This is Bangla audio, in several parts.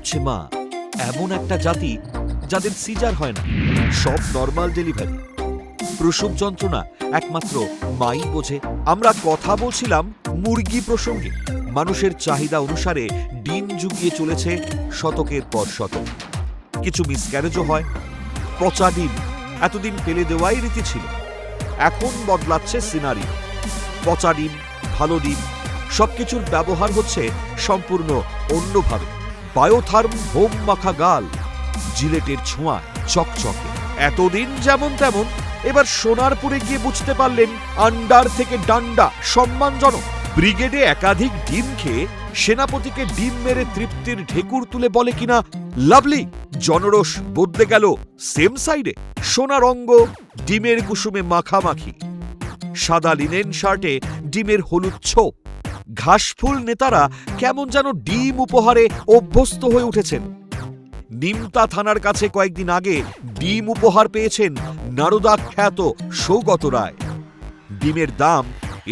হচ্ছে মা এমন একটা জাতি যাদের সিজার হয় না, সব নর্মাল ডেলিভারি। প্রসব যন্ত্রণা একমাত্র মাই বোঝে। আমরা কথা বলছিলাম মুরগি প্রসঙ্গে। মানুষের চাহিদা অনুসারে ডিম জুগিয়ে চলেছে শতকের পর শতক। কিছু মিসক্যারেজও হয়। পচা ডিম এতদিন ফেলে দেওয়াই রীতি ছিল, এখন বদলাচ্ছে সিনারি। পচা ডিম, ভালো ডিম সবকিছুর ব্যবহার হচ্ছে সম্পূর্ণ অন্যভাবে। বায়োথার্ম হোম মাখা গাল, জিলেটের ছোঁয়া চকচকে। এতদিন যেমন তেমন, এবার সোনারপুরে গিয়ে বুঝতে পারলেন আন্ডার থেকে ডান্ডা সম্মানজনক। ব্রিগেডে একাধিক ডিম খেয়ে সেনাপতিকে ডিম মেরে তৃপ্তির ঢেকুর তুলে বলে কিনা লাভলি। জনরস বদলে গেল সেম সাইডে। সোনার অঙ্গ ডিমের কুসুমে মাখামাখি, সাদা লিনেন শার্টে ডিমের হলুদ ছোপ। ঘাসফুল নেতারা কেমন যেন ডিম উপহারে অভ্যস্ত হয়ে উঠেছেন। নিমতা থানার কাছে কয়েকদিন আগে ডিম উপহার পেয়েছেন নারদা খ্যাত সৌগত রায়। ডিমের দাম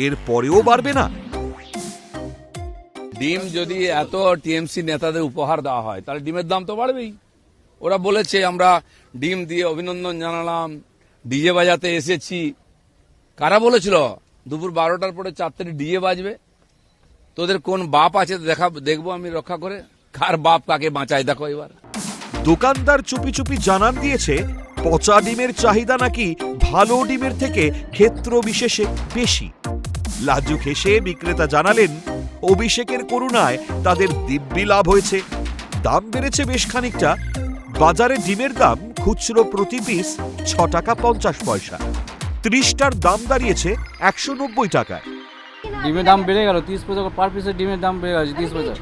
এর পরেও বাড়বে না। ডিম যদি এত টিএমসি নেতাদের উপহার দেওয়া হয় তাহলে ডিমের দাম তো বাড়বেই। ওরা বলেছে আমরা ডিম দিয়ে অভিনন্দন জানালাম, ডিজে বাজাতে এসেছি। কারা বলেছিল দুপুর 12টার পরে 4 ডিজে বাজবে? তোদের কোন বাপ আছে দেখবো আমি রক্ষা করে, কার বাপ কাকে বাঁচায় দেখো এবার। দোকানদার চুপি চুপি জানান দিয়েছে পচা ডিমের চাহিদা নাকি ভালো ডিমের থেকে ক্ষেত্র বিশেষে বেশি। লাজুক হেসে বিক্রেতা জানালেন অভিষেকের করুণায় তাদের দিব্যি লাভ হয়েছে। দাম বেড়েছে বেশ খানিকটা। বাজারে ডিমের দাম খুচরো প্রতি পিস 6 টাকা 50 পয়সা। 30টার দাম দাঁড়িয়েছে 190 টাকায়। ডিমের দাম বেড়ে গেল 30 পয়সা পার পিসের ডিমের দাম বেড়ে গেছে 30 পয়সা।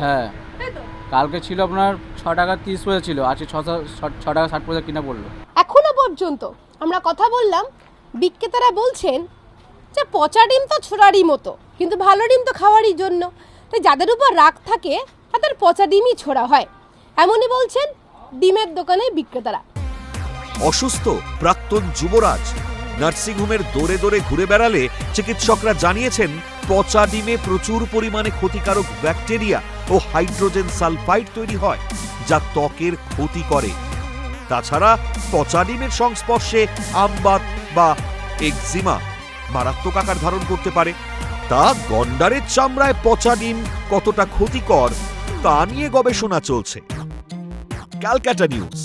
হ্যাঁ, কালকে ছিল আপনার 6 টাকা 30 পয়সা ছিল, আজকে 6 টাকা 60 পয়সা কিনা পড়লো। এখনো পর্যন্ত আমরা কথা বললাম, বিক্রেতারা বলছেন যে পচা ডিম তো ছোড়ারই মতো, কিন্তু ভালো ডিম তো খাওয়ারই জন্য, তাই যাদের উপর রাগ থাকে তাদের পচা ডিমই ছোড়া হয়, এমনই বলছেন ডিমের দোকানে বিক্রেতারা। অসুস্থ প্রাক্তন যুবরাজ নার্সিংহোমের দৌড়ে দৌড়ে ঘুরে বেড়ালে চিকিৎসকরা জানিয়েছেন পচা ডিমে প্রচুর পরিমাণে ক্ষতিকারক ব্যাকটেরিয়া ও হাইড্রোজেন সালফাইড তৈরি হয়, যা ত্বকের ক্ষতি করে। তাছাড়া পচা ডিমের সংস্পর্শে আমবাত বা একজিমা মারাত্মক আকার ধারণ করতে পারে। তা গন্ডারের চামড়ায় পচা ডিম কতটা ক্ষতিকর তা নিয়ে গবেষণা চলছে। ক্যালকাটা নিউজ।